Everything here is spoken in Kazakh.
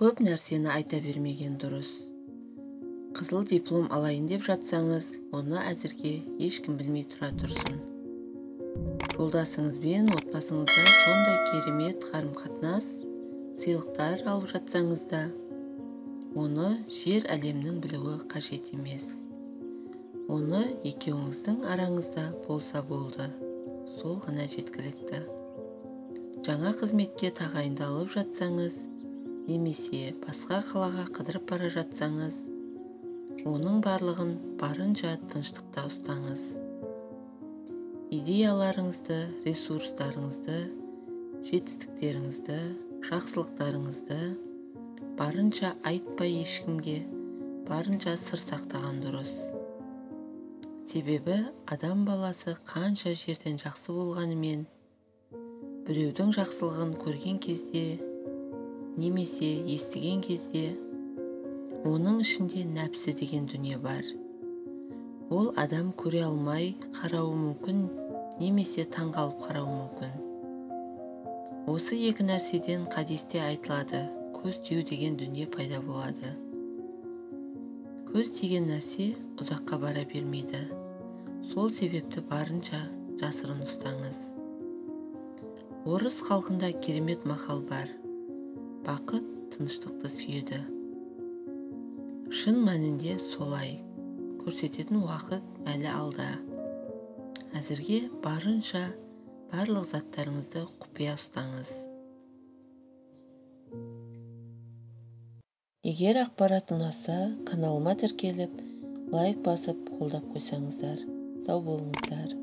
Көп нәрсені айта бермеген дұрыс. Қызыл диплом алайын деп жатсаңыз, оны әзірге ешкім білмей тұра тұрсын. Жолдасыңызбен отбасыңызда сондай керемет қарым-қатынас, сыйлықтар алып жатсаңыз да, оны жер әлемнің білуі қажет емес. Оны екеуіңіздің араңызда болса болды, сол ғана жеткілікті. Жаңа қызметке тағайындалып жатсаңыз, немесе басқа қалаға қыдырып бара жатсаңыз, оның барлығын барынша тыныштықта ұстаңыз. Идеяларыңызды, ресурстарыңызды, жетістіктеріңізді, жақсылықтарыңызды барынша айтпай ешкімге, барынша сыр сақтаған дұрыс. Себебі адам баласы қанша жерден жақсы болғанымен, біреудің жақсылығын көрген кезде, немесе естіген кезде, оның ішінде нәпсі деген дүние бар. Ол адам көре алмай қарауы мүмкін, немесе таңғалып қарауы мүмкін. Осы екі нәрседен хадисте айтылады, көз тию деген дүние пайда болады. Көз тиген нәрсе ұзаққа бара бермейді. Сол себепті барынша жасырын ұстаңыз. Орыс халқында керемет мақал бар. Бақыт тыныштықты сүйеді. Шын мәнінде солай. Көрсететін уақыт әлі алда. Әзірге барынша барлық заттарыңызды құпия ұстаңыз. Егер ақпарат ұнаса, каналыма тіркеліп, лайк басып, қолдап қойсаңыздар. Сау болыңыздар.